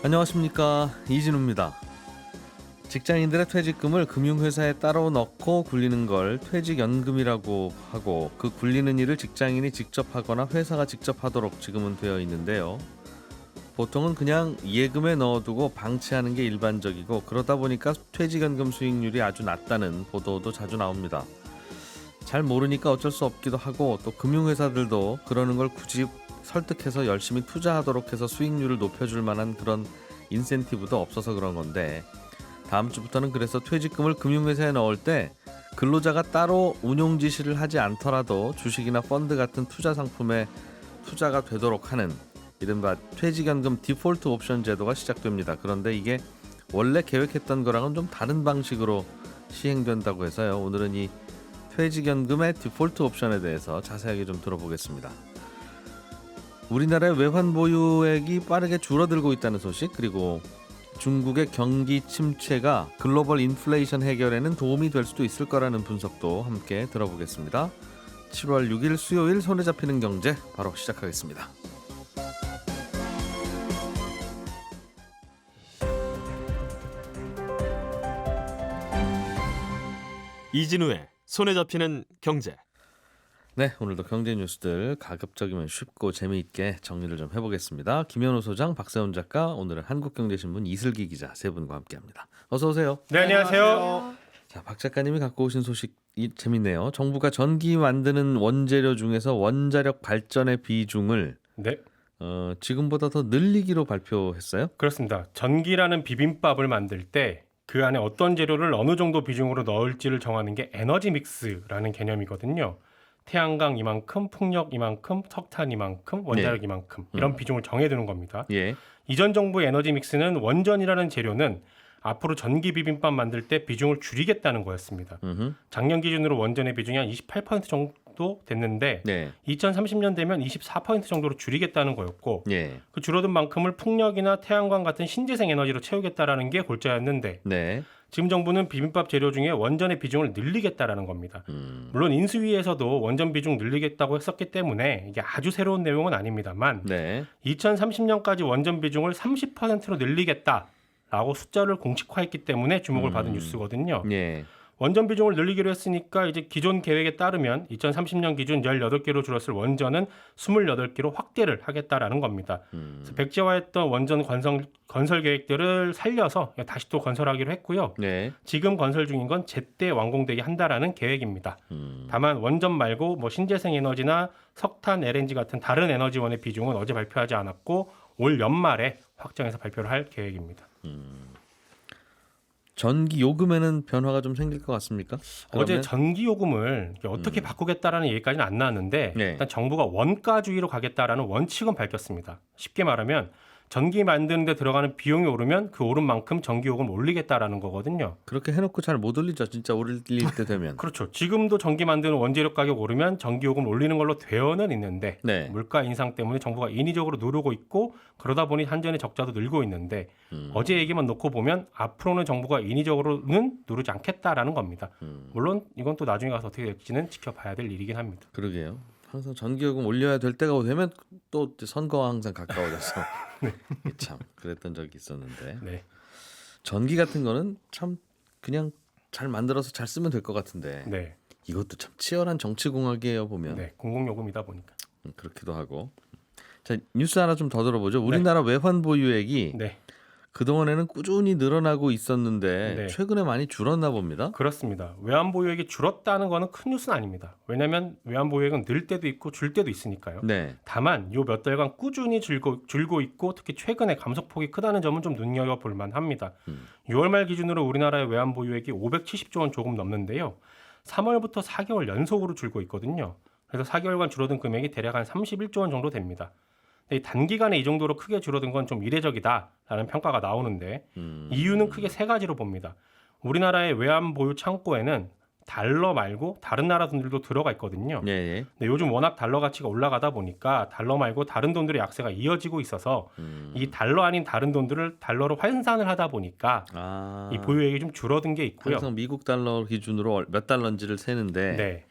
안녕하십니까, 이진우입니다. 직장인들의 퇴직금을 금융회사에 따로 넣고 굴리는 걸 퇴직연금이라고 하고, 그 굴리는 일을 직장인이 직접 하거나 회사가 직접 하도록 지금은 되어 있는데요. 보통은 그냥 예금에 넣어두고 방치하는 게 일반적이고, 그러다 보니까 퇴직연금 수익률이 아주 낮다는 보도도 자주 나옵니다. 잘 모르니까 어쩔 수 없기도 하고, 또 금융회사들도 그러는 걸 굳이 설득해서 열심히 투자하도록 해서 수익률을 높여줄 만한 그런 인센티브도 없어서 그런 건데, 다음 주부터는 그래서 퇴직금을 금융회사에 넣을 때 근로자가 따로 운용 지시를 하지 않더라도 주식이나 펀드 같은 투자 상품에 투자가 되도록 하는 이른바 퇴직연금 디폴트 옵션 제도가 시작됩니다. 그런데 이게 원래 계획했던 거랑은 좀 다른 방식으로 시행된다고 해서요. 오늘은 이 퇴직연금의 디폴트 옵션에 대해서 자세하게 좀 들어보겠습니다. 우리나라의 외환 보유액이 빠르게 줄어들고 있다는 소식, 그리고 중국의 경기 침체가 글로벌 인플레이션 해결에는 도움이 될 수도 있을 거라는 분석도 함께 들어보겠습니다. 7월 6일 수요일 손에 잡히는 경제 바로 시작하겠습니다. 이진우의 손에 잡히는 경제. 네, 오늘도 경제 뉴스들 가급적이면 쉽고 재미있게 정리를 좀 해보겠습니다. 김현우 소장, 박세훈 작가, 오늘은 한국경제신문 이슬기 기자 세 분과 함께합니다. 어서 오세요. 네, 안녕하세요. 자, 박 작가님이 갖고 오신 소식이 재밌네요. 정부가 전기 만드는 원재료 중에서 원자력 발전의 비중을 네, 지금보다 더 늘리기로 발표했어요. 그렇습니다. 전기라는 비빔밥을 만들 때 그 안에 어떤 재료를 어느 정도 비중으로 넣을지를 정하는 게 에너지 믹스라는 개념이거든요. 태양광 이만큼, 풍력 이만큼, 석탄 이만큼, 원자력 이만큼 이런 비중을 정해두는 겁니다. 예. 이전 정부의 에너지 믹스는 원전이라는 재료는 앞으로 전기 비빔밥 만들 때 비중을 줄이겠다는 거였습니다. 작년 기준으로 원전의 비중이 한 28% 정도 됐는데 네. 2030년 되면 24% 정도로 줄이겠다는 거였고 예. 그 줄어든 만큼을 풍력이나 태양광 같은 신재생 에너지로 채우겠다라는 게 골자였는데 네. 지금 정부는 비빔밥 재료 중에 원전의 비중을 늘리겠다라는 겁니다. 물론 인수위에서도 원전 비중 늘리겠다고 했었기 때문에 이게 아주 새로운 내용은 아닙니다만 네. 2030년까지 원전 비중을 30%로 늘리겠다라고 숫자를 공식화했기 때문에 주목을 받은 뉴스거든요. 예. 원전 비중을 늘리기로 했으니까 이제 기존 계획에 따르면 2030년 기준 18개로 줄었을 원전은 28개로 확대를 하겠다라는 겁니다. 그래서 백지화했던 원전 건설 계획들을 살려서 다시 또 건설하기로 했고요. 네. 지금 건설 중인 건 제때 완공되게 한다라는 계획입니다. 다만 원전 말고 뭐 신재생 에너지나 석탄, LNG 같은 다른 에너지원의 비중은 어제 발표하지 않았고 올 연말에 확정해서 발표를 할 계획입니다. 전기 요금에는 변화가 좀 생길 것 같습니까? 어제 전기 요금을 어떻게 바꾸겠다라는 얘기까지는 안 나왔는데 네. 일단 정부가 원가주의로 가겠다라는 원칙은 밝혔습니다. 쉽게 말하면 전기 만드는 데 들어가는 비용이 오르면 그 오른 만큼 전기 요금을 올리겠다라는 거거든요. 그렇게 해놓고 잘 못 올리죠. 진짜 올릴 때 되면. 그렇죠. 지금도 전기 만드는 원재료 가격 오르면 전기 요금 올리는 걸로 되어는 있는데 네. 물가 인상 때문에 정부가 인위적으로 누르고 있고 그러다 보니 한전의 적자도 늘고 있는데 어제 얘기만 놓고 보면 앞으로는 정부가 인위적으로는 누르지 않겠다라는 겁니다. 물론 이건 또 나중에 가서 어떻게 될지는 지켜봐야 될 일이긴 합니다. 그러게요. 항상 전기요금 올려야 될 때가 되면 또 선거와 항상 가까워져서 참 그랬던 적이 있었는데, 네. 전기 같은 거는 참 그냥 잘 만들어서 잘 쓰면 될 것 같은데 네. 이것도 참 치열한 정치공학이에요 보면. 네. 공공요금이다 보니까. 그렇기도 하고. 자, 뉴스 하나 좀 더 들어보죠. 우리나라 외환 보유액이 네. 그동안에는 꾸준히 늘어나고 있었는데 네. 최근에 많이 줄었나 봅니다. 그렇습니다. 외환보유액이 줄었다는 거는 큰 뉴스는 아닙니다. 왜냐하면 외환보유액은 늘 때도 있고 줄 때도 있으니까요. 네. 다만 요 몇 달간 꾸준히 줄고 있고 특히 최근에 감소폭이 크다는 점은 좀 눈여겨볼 만합니다. 6월 말 기준으로 우리나라의 외환보유액이 570조 원 조금 넘는데요. 3월부터 4개월 연속으로 줄고 있거든요. 그래서 4개월간 줄어든 금액이 대략 한 31조 원 정도 됩니다. 근데 단기간에 이 정도로 크게 줄어든 건 좀 이례적이다라는 평가가 나오는데 이유는 크게 세 가지로 봅니다. 우리나라의 외환 보유 창고에는 달러 말고 다른 나라 돈들도 들어가 있거든요. 네. 근데 요즘 워낙 달러 가치가 올라가다 보니까 달러 말고 다른 돈들의 약세가 이어지고 있어서 이 달러 아닌 다른 돈들을 달러로 환산을 하다 보니까 이 보유액이 좀 줄어든 게 있고요. 항상 미국 달러 기준으로 몇 달러인지를 세는데 네.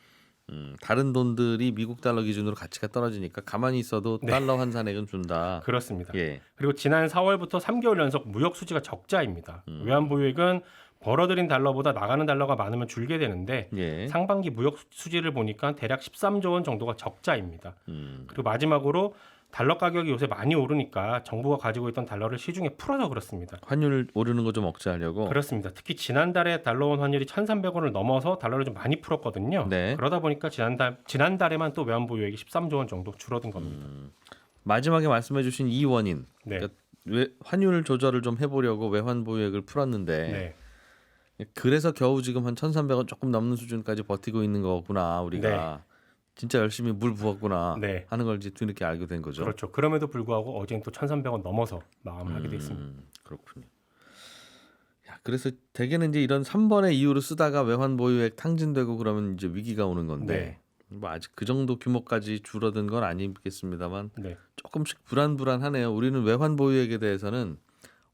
다른 돈들이 미국 달러 기준으로 가치가 떨어지니까 가만히 있어도 네. 달러 환산액은 준다. 그렇습니다. 예. 그리고 지난 4월부터 3개월 연속 무역 수지가 적자입니다. 외환보유액은 벌어들인 달러보다 나가는 달러가 많으면 줄게 되는데 예. 상반기 무역 수지를 보니까 대략 13조 원 정도가 적자입니다. 음. 그리고 마지막으로 달러 가격이 요새 많이 오르니까 정부가 가지고 있던 달러를 시중에 풀어서 그렇습니다. 환율 오르는 거 좀 억제하려고. 그렇습니다. 특히 지난달에 달러원 환율이 1,300원을 넘어서 달러를 좀 많이 풀었거든요. 네. 그러다 보니까 지난달에만 또 외환보유액이 13조 원 정도 줄어든 겁니다. 마지막에 말씀해주신 이 원인. 네. 그러니까 환율 조절을 좀 해보려고 외환 보유액을 풀었는데 네. 그래서 겨우 지금 한 1,300원 조금 넘는 수준까지 버티고 있는 거구나 우리가. 진짜 열심히 물 부었구나 네. 하는 걸 이제 뒤늦게 알게 된 거죠. 그렇죠. 그럼에도 불구하고 어제는 또 1,300원 넘어서 마감하게 됐습니다. 그렇군요. 야, 그래서 대개는 이제 이런 3번의 이유로 쓰다가 외환 보유액 탕진되고 그러면 이제 위기가 오는 건데 뭐 아직 그 정도 규모까지 줄어든 건 아니겠습니다만 네. 조금씩 불안불안하네요. 우리는 외환 보유액에 대해서는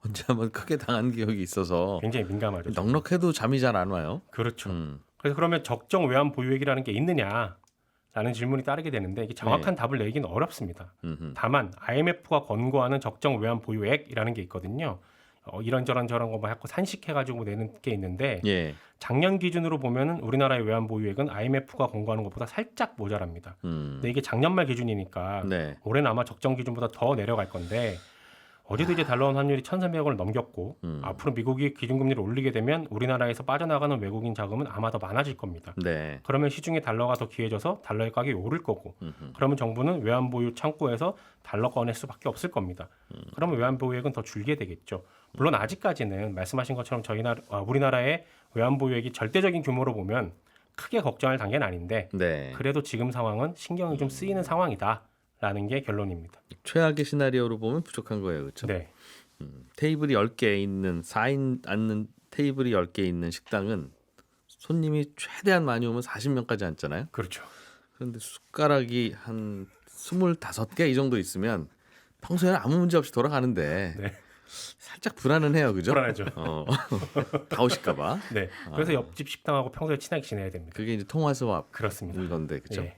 언제 한번 크게 당한 기억이 있어서 굉장히 민감하죠. 넉넉해도 잠이 잘 안 와요. 그렇죠. 음. 그래서 그러면 적정 외환 보유액이라는 게 있느냐라는 질문이 따르게 되는데 이게 정확한 답을 내기는 어렵습니다. 음흠. 다만 IMF가 권고하는 적정 외환 보유액이라는 게 있거든요. 이런저런 저런 거 뭐 하고 산식해가지고 내는 게 있는데 예. 작년 기준으로 보면은 우리나라의 외환 보유액은 IMF가 권고하는 것보다 살짝 모자랍니다. 근데 이게 작년 말 기준이니까 네. 올해는 아마 적정 기준보다 더 내려갈 건데 어제도 이제 달러원 환율이 1,300원을 넘겼고 앞으로 미국이 기준금리를 올리게 되면 우리나라에서 빠져나가는 외국인 자금은 아마 더 많아질 겁니다. 네. 그러면 시중에 달러가 더 귀해져서 달러의 가격이 오를 거고 그러면 정부는 외환 보유 창구에서 달러 꺼낼 수밖에 없을 겁니다. 그러면 외환 보유액은 더 줄게 되겠죠. 물론 아직까지는 말씀하신 것처럼 우리나라의 외환 보유액이 절대적인 규모로 보면 크게 걱정할 단계는 아닌데 네. 그래도 지금 상황은 신경이 좀 쓰이는 상황이다라는 게 결론입니다. 최악의 시나리오로 보면 부족한 거예요. 그렇죠? 네. 테이블이 10개 있는 4인 앉는 테이블이 10개 있는 식당은 손님이 최대한 많이 오면 40명까지 앉잖아요. 그렇죠. 그런데 숟가락이 한 25개 이 정도 있으면 평소에는 아무 문제 없이 돌아가는데 네. 살짝 불안은 해요. 그죠? 불안하죠. 다 오실까 봐. 네. 그래서 옆집 식당하고 평소에 친하게 지내야 됩니다. 그게 이제 통화수합 그렇습니다. 건데. 그죠? 예.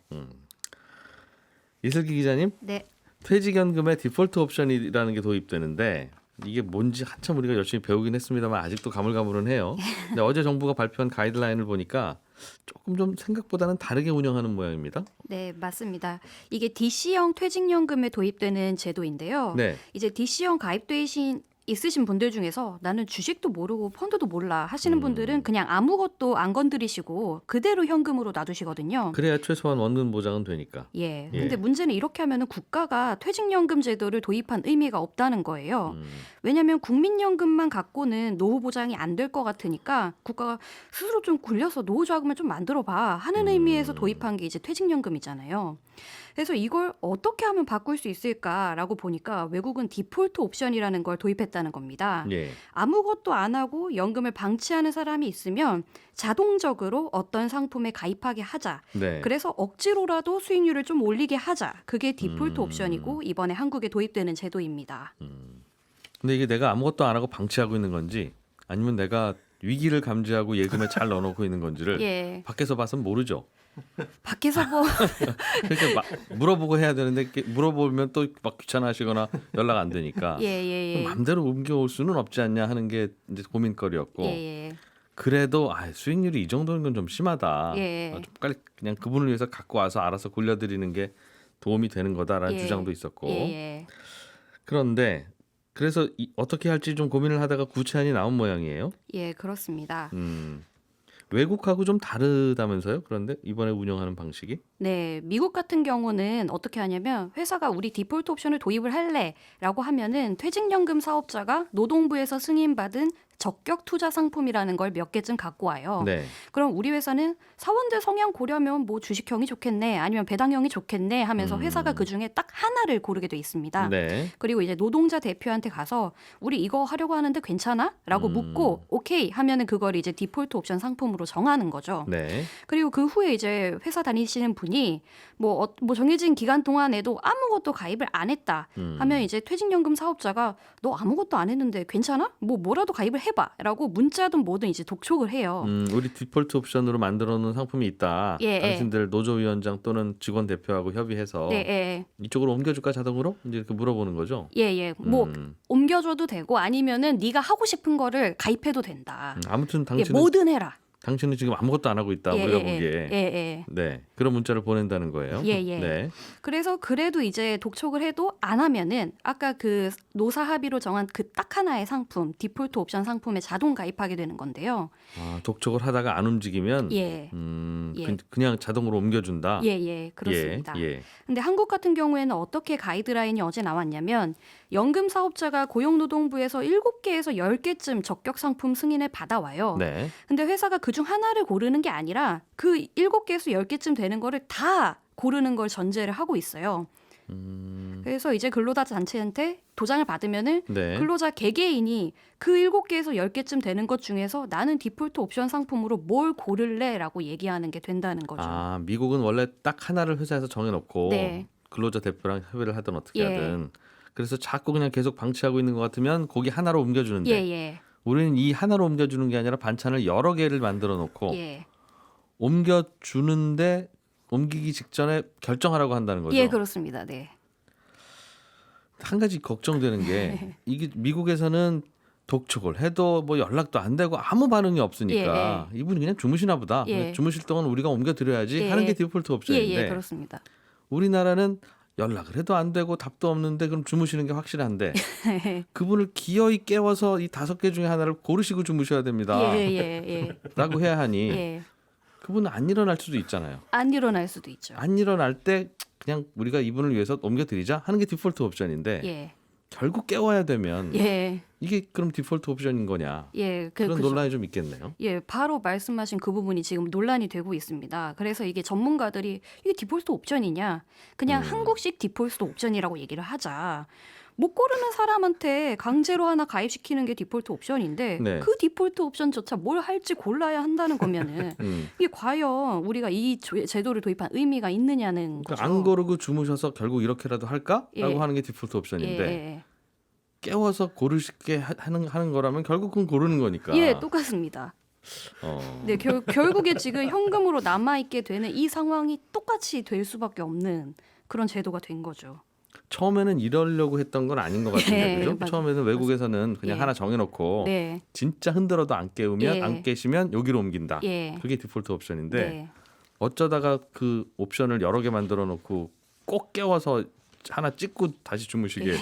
이슬기 기자님, 네. 퇴직연금에 디폴트 옵션이라는 게 도입되는데 이게 뭔지 한참 우리가 열심히 배우긴 했습니다만 아직도 가물가물은 해요. 근데 어제 정부가 발표한 가이드라인을 보니까 조금 좀 생각보다는 다르게 운영하는 모양입니다. 네, 맞습니다. 이게 DC형 퇴직연금에 도입되는 제도인데요. 네. 이제 DC형 가입되신 있으신 분들 중에서 나는 주식도 모르고 펀드도 몰라 하시는 분들은 그냥 아무것도 안 건드리시고 그대로 현금으로 놔두시거든요. 그래야 최소한 원금 보장은 되니까. 예. 예. 근데 문제는 이렇게 하면은 국가가 퇴직연금 제도를 도입한 의미가 없다는 거예요. 왜냐하면 국민연금만 갖고는 노후 보장이 안 될 것 같으니까 국가가 스스로 좀 굴려서 노후 자금을 좀 만들어 봐 하는 의미에서 도입한 게 이제 퇴직연금이잖아요. 그래서 이걸 어떻게 하면 바꿀 수 있을까라고 보니까 외국은 디폴트 옵션이라는 걸 도입했다는 겁니다. 예. 아무것도 안 하고 연금을 방치하는 사람이 있으면 자동적으로 어떤 상품에 가입하게 하자. 네. 그래서 억지로라도 수익률을 좀 올리게 하자. 그게 디폴트 옵션이고 이번에 한국에 도입되는 제도입니다. 근데 이게 내가 아무것도 안 하고 방치하고 있는 건지 아니면 내가 위기를 감지하고 예금에 잘 넣어놓고 있는 건지를 예. 밖에서 봐서는 모르죠. 밖에서 뭐 그러니까 물어보고 해야 되는데 이렇게 물어보면 또 막 귀찮아하시거나 연락 안 되니까 예. 마음대로 옮겨올 수는 없지 않냐 하는 게 이제 고민거리였고 예. 그래도 수익률이 이 정도는 건 좀 심하다. 예. 좀 빨리 그냥 그분을 위해서 갖고 와서 알아서 굴려드리는 게 도움이 되는 거다라는 예. 주장도 있었고 예. 그런데 그래서 어떻게 할지 좀 고민을 하다가 구체안이 나온 모양이에요. 예, 그렇습니다. 외국하고 좀 다르다면서요? 그런데 이번에 운영하는 방식이? 네, 미국 같은 경우는 어떻게 하냐면 회사가 우리 디폴트 옵션을 도입을 할래라고 하면은 퇴직연금 사업자가 노동부에서 승인받은 적격 투자 상품이라는 걸 몇 개쯤 갖고 와요. 네. 그럼 우리 회사는 사원들 성향 고려면 뭐 주식형이 좋겠네, 아니면 배당형이 좋겠네 하면서 회사가 그 중에 딱 하나를 고르게 돼 있습니다. 네. 그리고 이제 노동자 대표한테 가서 우리 이거 하려고 하는데 괜찮아? 라고 묻고 오케이 하면은 그걸 이제 디폴트 옵션 상품으로 정하는 거죠. 네. 그리고 그 후에 이제 회사 다니시는 분이 뭐 정해진 기간 동안에도 아무것도 가입을 안 했다 하면 이제 퇴직연금 사업자가 너 아무것도 안 했는데 괜찮아? 뭐라도 가입을 해봐라고 문자든 뭐든 이제 독촉을 해요. 우리 디폴트 옵션으로 만들어 놓은 상품이 있다. 예, 당신들 노조위원장 또는 직원 대표하고 협의해서 네, 예, 이쪽으로 옮겨줄까 자동으로? 이제 이렇게 물어보는 거죠. 예. 뭐 음, 옮겨줘도 되고 아니면은 네가 하고 싶은 거를 가입해도 된다. 아무튼 예, 당신은 뭐든 해라. 당신은 지금 아무것도 안 하고 있다. 예, 우리가 예, 보기에. 예. 네, 그런 문자를 보낸다는 거예요. 예, 예. 네. 그래서 그래도 이제 독촉을 해도 안 하면은 아까 그 노사 합의로 정한 그 딱 하나의 상품, 디폴트 옵션 상품에 자동 가입하게 되는 건데요. 아, 독촉을 하다가 안 움직이면 예. 예. 그냥 자동으로 옮겨준다. 예, 그렇습니다. 예. 근데 한국 같은 경우에는 어떻게 가이드라인이 어제 나왔냐면 연금 사업자가 고용노동부에서 7개에서 10개쯤 적격 상품 승인을 받아와요. 네. 근데 회사가 그중 하나를 고르는 게 아니라 그 7개에서 10개쯤 되는 거를 다 고르는 걸 전제를 하고 있어요. 그래서 이제 근로자 단체한테 도장을 받으면은 네. 근로자 개개인이 그 7개에서 10개쯤 되는 것 중에서 나는 디폴트 옵션 상품으로 뭘 고를래라고 얘기하는 게 된다는 거죠. 아, 미국은 원래 딱 하나를 회사에서 정해놓고 네. 근로자 대표랑 협의를 하든 어떻게 예. 하든 그래서 자꾸 그냥 계속 방치하고 있는 것 같으면 거기 하나로 옮겨주는데 예. 우리는 이 하나로 옮겨주는 게 아니라 반찬을 여러 개를 만들어 놓고 예. 옮겨주는데 옮기기 직전에 결정하라고 한다는 거죠. 예, 그렇습니다. 네. 한 가지 걱정되는 게 이게 미국에서는 독촉을 해도 뭐 연락도 안 되고 아무 반응이 없으니까 이분이 그냥 주무시나 보다. 예. 주무실 동안 우리가 옮겨드려야지 예. 하는 게 디폴트 옵션인데 예, 그렇습니다. 우리나라는 연락을 해도 안 되고 답도 없는데 그럼 주무시는 게 확실한데 그분을 기어이 깨워서 이 5개 중에 하나를 고르시고 주무셔야 됩니다. 예. 라고 해야 하니 예. 그분은 안 일어날 수도 있잖아요. 안 일어날 수도 있죠. 안 일어날 때 그냥 우리가 이분을 위해서 옮겨드리자 하는 게 디폴트 옵션인데 예. 결국 깨워야 되면 예. 이게 그럼 디폴트 옵션인 거냐 예. 그런 그죠. 논란이 좀 있겠네요. 예, 바로 말씀하신 그 부분이 지금 논란이 되고 있습니다. 그래서 이게 전문가들이 이게 디폴트 옵션이냐, 그냥 한국식 디폴트 옵션이라고 얘기를 하자. 못 고르는 사람한테 강제로 하나 가입시키는 게 디폴트 옵션인데 네. 그 디폴트 옵션조차 뭘 할지 골라야 한다는 거면은 이게 과연 우리가 이 제도를 도입한 의미가 있느냐는 거죠. 안 고르고 주무셔서 결국 이렇게라도 할까라고 예. 하는 게 디폴트 옵션인데 예. 깨워서 고르시게 하는 거라면 결국은 고르는 거니까. 예, 똑같습니다. 어. 네, 결국에 지금 현금으로 남아 있게 되는 이 상황이 똑같이 될 수밖에 없는 그런 제도가 된 거죠. 처음에는 이러려고 했던 건 아닌 것 같은데 예, 그죠? 맞아요. 처음에는 외국에서는 그냥 예. 하나 정해놓고 네, 진짜 흔들어도 안 깨우면 예. 안 깨시면 여기로 옮긴다. 예, 그게 디폴트 옵션인데 네, 어쩌다가 그 옵션을 여러 개 만들어 놓고 꼭 깨워서 하나 찍고 다시 주무시게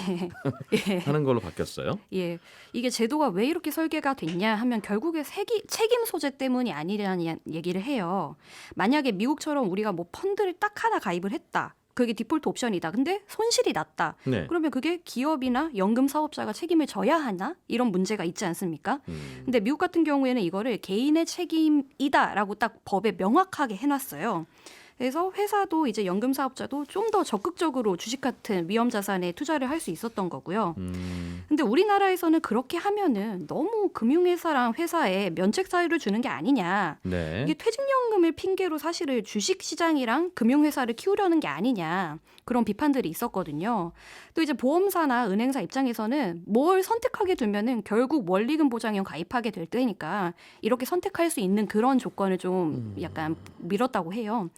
하는 걸로 바뀌었어요. 예. 이게 제도가 왜 이렇게 설계가 됐냐 하면 결국에 책임 소재 때문이 아니라는 얘기를 해요. 만약에 미국처럼 우리가 뭐 펀드를 딱 하나 가입을 했다. 그게 디폴트 옵션이다. 근데 손실이 났다. 네. 그러면 그게 기업이나 연금 사업자가 책임을 져야 하나? 이런 문제가 있지 않습니까? 근데 미국 같은 경우에는 이거를 개인의 책임이다라고 딱 법에 명확하게 해놨어요. 그래서 회사도 이제 연금 사업자도 좀 더 적극적으로 주식 같은 위험 자산에 투자를 할 수 있었던 거고요. 근데 우리나라에서는 그렇게 하면은 너무 금융회사랑 회사에 면책 사유를 주는 게 아니냐. 네. 이게 퇴직연금을 핑계로 사실은 주식 시장이랑 금융회사를 키우려는 게 아니냐. 그런 비판들이 있었거든요. 또 이제 보험사나 은행사 입장에서는 뭘 선택하게 두면은 결국 원리금 보장형 가입하게 될 때니까 이렇게 선택할 수 있는 그런 조건을 좀 약간 밀었다고 해요.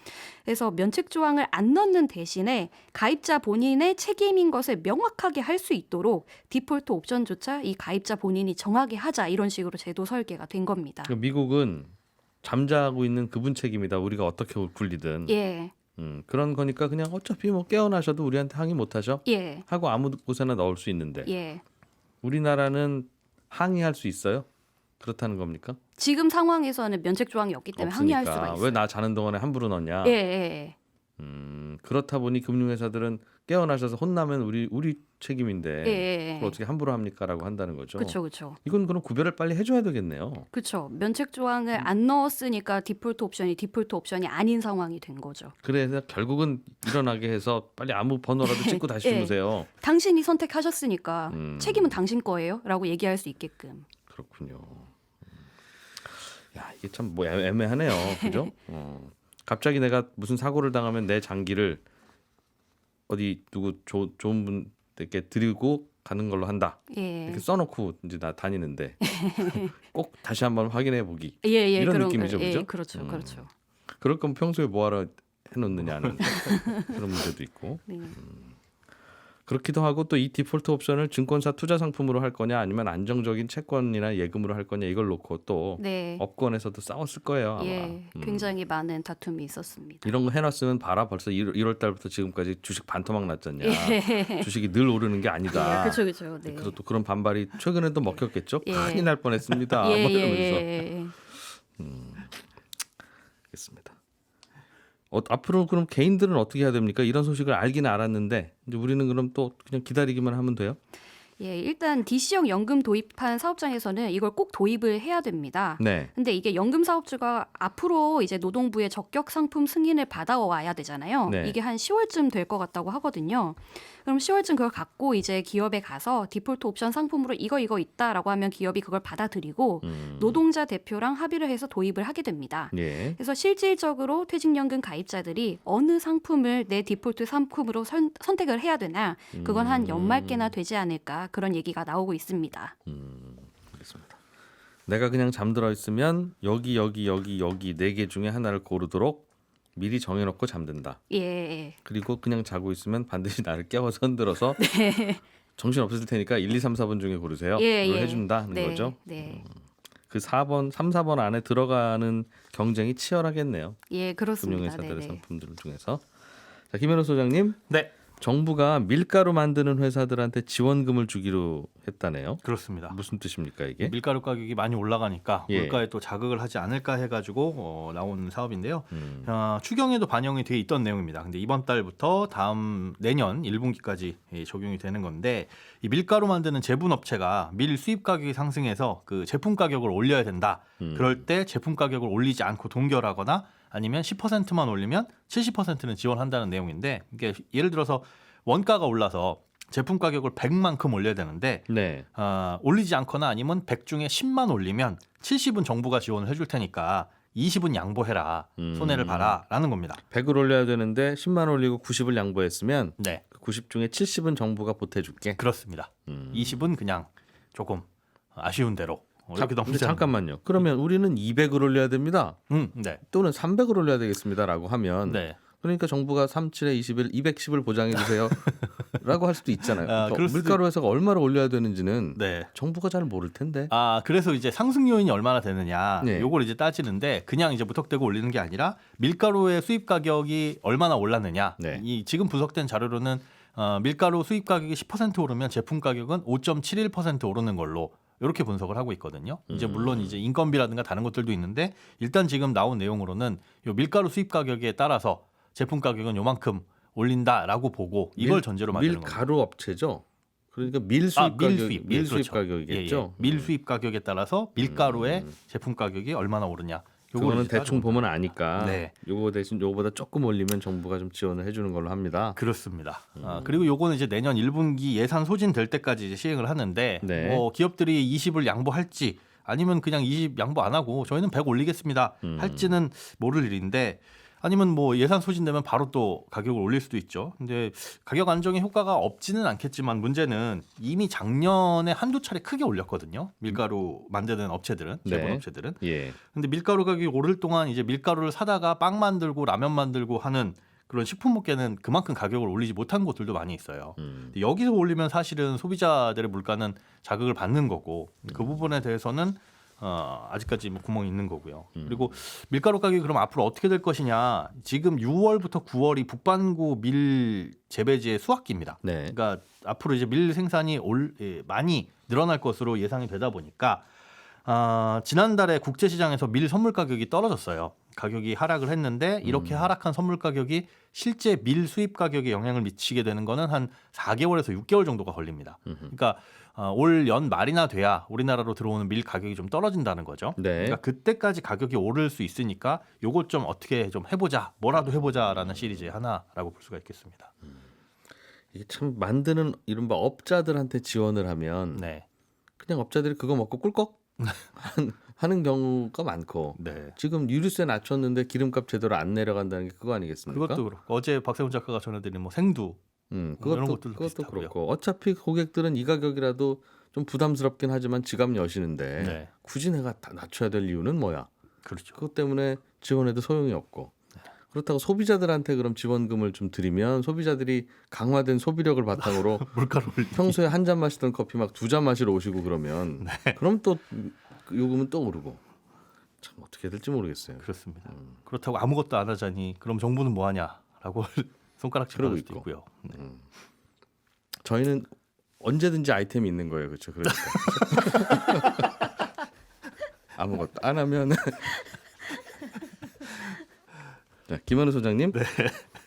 그래서 면책 조항을 안 넣는 대신에 가입자 본인의 책임인 것을 명확하게 할 수 있도록 디폴트 옵션조차 이 가입자 본인이 정하게 하자 이런 식으로 제도 설계가 된 겁니다. 그러니까 미국은 잠자고 있는 그분 책임이다. 우리가 어떻게 굴리든. 예, 그런 거니까 그냥 어차피 뭐 깨어나셔도 우리한테 항의 못 하셔 예, 하고 아무 곳에나 넣을 수 있는데 예. 우리나라는 항의할 수 있어요? 그렇다는 겁니까? 지금 상황에서는 면책 조항이 없기 때문에 항의할 수가 있어요. 왜 나 자는 동안에 함부로 넣냐? 예. 그렇다 보니 금융회사들은 깨어나셔서 혼나면 우리 책임인데 예. 그걸 어떻게 함부로 합니까라고 한다는 거죠. 그렇죠. 이건 그럼 구별을 빨리 해줘야 되겠네요. 그렇죠. 면책 조항을 안 넣었으니까 디폴트 옵션이 아닌 상황이 된 거죠. 그래서 결국은 일어나게 해서 빨리 아무 번호라도 찍고 다시 예. 주무세요. 당신이 선택하셨으니까 책임은 당신 거예요.라고 얘기할 수 있게끔. 그렇군요. 야 이게 참 뭐 애매하네요, 그죠? 갑자기 내가 무슨 사고를 당하면 내 장기를 어디 누구 좋은 분에게 드리고 가는 걸로 한다. 예. 이렇게 써놓고 이제 나 다니는데 꼭 다시 한번 확인해 보기. 예, 예, 이런 그런 느낌이죠, 예, 그죠? 그렇죠, 그렇죠. 그럴 거면 평소에 뭐하러 해놓느냐는 그런 문제도 있고. 네. 그렇기도 하고 또 이 디폴트 옵션을 증권사 투자 상품으로 할 거냐 아니면 안정적인 채권이나 예금으로 할 거냐 이걸 놓고 또 네. 업권에서도 싸웠을 거예요 아마. 예, 굉장히 많은 다툼이 있었습니다. 이런 거 해놨으면 봐라 벌써 1월 달부터 지금까지 주식 반토막 났잖냐. 예. 주식이 늘 오르는 게 아니다. 그렇죠, 그렇죠. 네. 그래서 또 그런 반발이 최근에도 먹혔겠죠. 예. 큰일 날 뻔했습니다. 예, 뭐 예, 이러면서. 예, 예. 알겠습니다. 앞으로 그럼 개인들은 어떻게 해야 됩니까? 이런 소식을 알기는 알았는데 이제 우리는 그럼 또 그냥 기다리기만 하면 돼요? 예, 일단 DC형 연금 도입한 사업장에서는 이걸 꼭 도입을 해야 됩니다. 네. 근데 이게 연금 사업주가 앞으로 이제 노동부의 적격 상품 승인을 받아와야 되잖아요. 네. 이게 한 10월쯤 될 것 같다고 하거든요. 그럼 10월쯤 그걸 갖고 이제 기업에 가서 디폴트 옵션 상품으로 이거 있다라고 하면 기업이 그걸 받아들이고 노동자 대표랑 합의를 해서 도입을 하게 됩니다. 예. 그래서 실질적으로 퇴직연금 가입자들이 어느 상품을 내 디폴트 상품으로 선택을 해야 되나 그건 한 연말께나 되지 않을까 그런 얘기가 나오고 있습니다. 알겠습니다. 내가 그냥 잠들어 있으면 여기 4개 중에 하나를 고르도록 미리 정해놓고 잠든다. 예. 그리고 그냥 자고 있으면 반드시 나를 깨워서 흔들어서 정신 없으실 테니까 1, 2, 3, 4번 중에 고르세요. 예, 그걸 예. 해준다는 네, 거죠. 네. 그 4번, 3, 4번 안에 들어가는 경쟁이 치열하겠네요. 예, 그렇습니다. 금융회사들의 네네. 상품들 중에서. 자, 김현우 소장님. 네, 정부가 밀가루 만드는 회사들한테 지원금을 주기로 했다네요. 그렇습니다. 무슨 뜻입니까 이게? 밀가루 가격이 많이 올라가니까 예. 물가에 또 자극을 하지 않을까 해가지고 나온 사업인데요. 추경에도 반영이 돼 있던 내용입니다. 근데 이번 달부터 다음 내년 1분기까지 적용이 되는 건데 이 밀가루 만드는 제분업체가 밀 수입 가격이 상승해서 그 제품 가격을 올려야 된다. 그럴 때 제품 가격을 올리지 않고 동결하거나 아니면 10%만 올리면 70%는 지원한다는 내용인데 이게 예를 들어서 원가가 올라서 제품 가격을 100만큼 올려야 되는데 네. 올리지 않거나 아니면 100 중에 10만 올리면 70은 정부가 지원을 해줄 테니까 20은 양보해라. 손해를 봐라라는 겁니다. 100을 올려야 되는데 10만 올리고 90을 양보했으면 네, 그 90 중에 70은 정부가 보태줄게. 그렇습니다. 20은 그냥 조금 아쉬운 대로 이렇게 근데 넘기자. 잠깐만요. 그러면 우리는 200을 올려야 됩니다. 네, 또는 300을 올려야 되겠습니다라고 하면 네. 그러니까 정부가 37에 21, 210을 보장해 주세요. 라고 할 수도 있잖아요. 그러니까 그럴 수도 밀가루 회사가 얼마를 올려야 되는지는 네. 정부가 잘 모를 텐데. 그래서 이제 상승 요인이 얼마나 되느냐, 네. 요걸 이제 따지는데 그냥 이제 무턱대고 올리는 게 아니라 밀가루의 수입 가격이 얼마나 올랐느냐. 네. 이 지금 분석된 자료로는 밀가루 수입 가격이 10% 오르면 제품 가격은 5.71% 오르는 걸로 이렇게 분석을 하고 있거든요. 이제 물론 이제 인건비라든가 다른 것들도 있는데 일단 지금 나온 내용으로는 요 밀가루 수입 가격에 따라서 제품 가격은 요만큼 올린다라고 보고 이걸 전제로 만드는 겁니다. 밀가루 업체죠. 그러니까 밀 수입 가격, 밀 수입 그렇죠. 가격이겠죠. 밀 수입 가격에 따라서 밀가루의 제품 가격이 얼마나 오르냐. 요거를 그거는 이제 대충 따져보는 보면 아니까. 네. 요거 대신 요거보다 조금 올리면 정부가 좀 지원을 해주는 걸로 합니다. 그렇습니다. 그리고 요거는 이제 내년 1분기 예산 소진될 때까지 이제 시행을 하는데 네. 뭐 기업들이 20을 양보할지 아니면 그냥 20 양보 안 하고 저희는 100 올리겠습니다. 할지는 모를 일인데 아니면 뭐 예산 소진되면 바로 또 가격을 올릴 수도 있죠. 근데 가격 안정의 효과가 없지는 않겠지만 문제는 이미 작년에 한두 차례 크게 올렸거든요. 밀가루 만드는 업체들은, 네. 제분 업체들은. 예. 근데 밀가루 가격이 오를 동안 이제 밀가루를 사다가 빵 만들고 라면 만들고 하는 그런 식품업계는 그만큼 가격을 올리지 못한 곳들도 많이 있어요. 근데 여기서 올리면 사실은 소비자들의 물가는 자극을 받는 거고 그 부분에 대해서는 아직까지 뭐 구멍이 있는 거고요. 그리고 밀가루 가격이 그럼 앞으로 어떻게 될 것이냐. 지금 6월부터 9월이 북반구 밀 재배지의 수확기입니다. 네. 그러니까 앞으로 이제 밀 생산이 많이 늘어날 것으로 예상이 되다 보니까 지난달에 국제시장에서 밀 선물 가격이 떨어졌어요. 가격이 하락을 했는데 이렇게 하락한 선물 가격이 실제 밀 수입 가격에 영향을 미치게 되는 거는 한 4개월에서 6개월 정도가 걸립니다. 그러니까 올 연 말이나 돼야 우리나라로 들어오는 밀 가격이 좀 떨어진다는 거죠. 네. 그러니까 그때까지 가격이 오를 수 있으니까 요것 좀 어떻게 좀 해보자, 뭐라도 해보자라는 시리즈의 하나라고 볼 수가 있겠습니다. 이게 참 만드는 이른바 업자들한테 지원을 하면 네, 그냥 업자들이 그거 먹고 꿀꺽 하는 경우가 많고 네. 지금 유류세 낮췄는데 기름값 제대로 안 내려간다는 게 그거 아니겠습니까? 그것도 그렇고 어제 박세훈 작가가 전해드린 뭐 생두 이런 그것도 것들도 비슷하고요. 그렇고 어차피 고객들은 이 가격이라도 좀 부담스럽긴 하지만 지갑 여시는데 네. 굳이 내가 다 낮춰야 될 이유는 뭐야? 그렇죠. 그것 때문에 지원해도 소용이 없고 그렇다고 소비자들한테 그럼 지원금을 좀 드리면 소비자들이 강화된 소비력을 바탕으로 물가를 올리. 평소에 한 잔 마시던 커피 막 2잔 마시러 오시고 그러면 그럼 또 요금은 또 오르고 참 어떻게 될지 모르겠어요. 그렇습니다. 그렇다고 아무것도 안 하자니 그럼 정부는 뭐 하냐라고 손가락질 그러고 받을 수도 있고. 있고요. 네. 저희는 언제든지 아이템이 있는 거예요. 그렇죠? 그러니까 아무것도 안 하면 자, 김한우 소장님.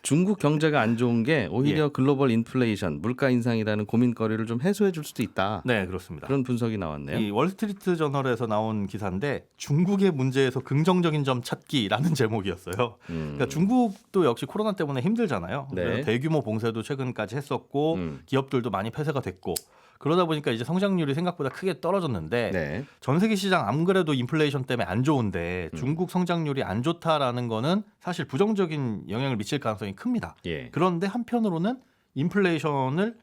중국 경제가 안 좋은 게 오히려 글로벌 인플레이션, 물가 인상이라는 고민거리를 좀 해소해 줄 수도 있다. 네, 그렇습니다. 그런 분석이 나왔네요. 이 월스트리트 저널에서 나온 기사인데 중국의 문제에서 긍정적인 점 찾기라는 제목이었어요. 그러니까 중국도 역시 코로나 때문에 힘들잖아요. 네. 그래서 대규모 봉쇄도 최근까지 했었고 음. 기업들도 많이 폐쇄가 됐고 그러다 보니까 이제 성장률이 생각보다 크게 떨어졌는데 네. 전 세계 시장 안 그래도 인플레이션 때문에 안 좋은데 중국 성장률이 안 좋다라는 거는 사실 부정적인 영향을 미칠 가능성이 큽니다. 예. 그런데 한편으로는 인플레이션을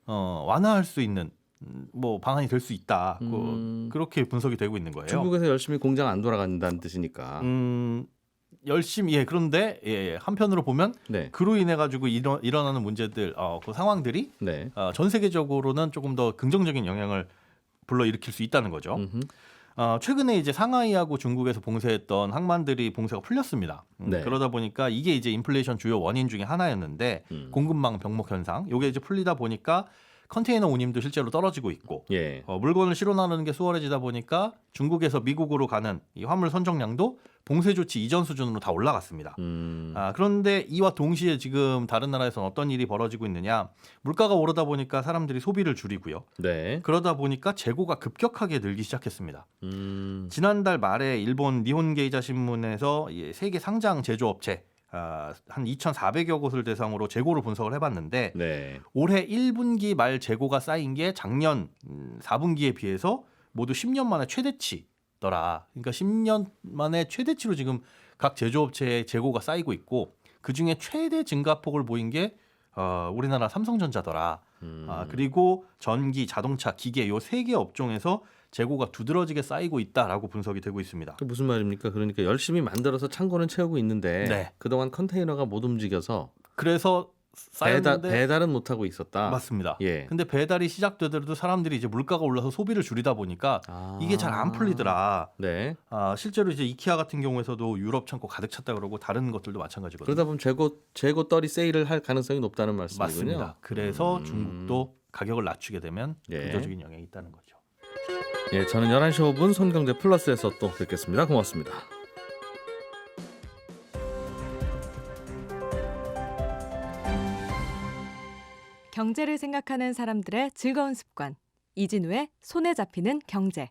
완화할 수 있는 뭐 방안이 될 수 있다. 그렇게 분석이 되고 있는 거예요. 중국에서 열심히 공장 안 돌아간다는 뜻이니까. 열심히 그런데 한편으로 보면 네. 그로 인해 가지고 일어나는 문제들 그 상황들이 네. 전 세계적으로는 조금 더 긍정적인 영향을 불러일으킬 수 있다는 거죠. 음흠. 최근에 이제 상하이하고 중국에서 봉쇄했던 항만들이 봉쇄가 풀렸습니다. 네. 그러다 보니까 이게 이제 인플레이션 주요 원인 중에 하나였는데 공급망 병목 현상. 요게 이제 풀리다 보니까 컨테이너 운임도 실제로 떨어지고 있고 예. 물건을 실어 나르는 게 수월해지다 보니까 중국에서 미국으로 가는 이 화물 선정량도 봉쇄 조치 이전 수준으로 다 올라갔습니다. 그런데 이와 동시에 지금 다른 나라에서는 어떤 일이 벌어지고 있느냐. 물가가 오르다 보니까 사람들이 소비를 줄이고요. 네. 그러다 보니까 재고가 급격하게 늘기 시작했습니다. 지난달 말에 일본 니혼게이자 신문에서 세계 상장 제조업체 한 2,400여 곳을 대상으로 재고를 분석을 해봤는데 네. 올해 1분기 말 재고가 쌓인 게 작년 4분기에 비해서 모두 10년 만에 최대치더라. 그러니까 10년 만에 최대치로 지금 각 제조업체의 재고가 쌓이고 있고 그중에 최대 증가폭을 보인 게 우리나라 삼성전자더라. 그리고 전기, 자동차, 기계 요 3개 업종에서 재고가 두드러지게 쌓이고 있다라고 분석이 되고 있습니다. 그 무슨 말입니까? 그러니까 열심히 만들어서 창고는 채우고 있는데 네. 그동안 컨테이너가 못 움직여서 그래서 쌓였는데 배달은 못 하고 있었다. 맞습니다. 예. 근데 배달이 시작되더라도 사람들이 이제 물가가 올라서 소비를 줄이다 보니까 이게 잘 안 풀리더라. 네. 실제로 이제 이케아 같은 경우에서도 유럽 창고 가득 찼다 그러고 다른 것들도 마찬가지거든요. 그러다 보면 재고 떨이 세일을 할 가능성이 높다는 말씀이군요. 맞습니다. 그래서 중국도 가격을 낮추게 되면 예. 긍정적인 영향이 있다는 거죠. 예, 저는 11시 5분 손경제 플러스에서 또 뵙겠습니다. 고맙습니다. 경제를 생각하는 사람들의 즐거운 습관. 이진우의 손에 잡히는 경제.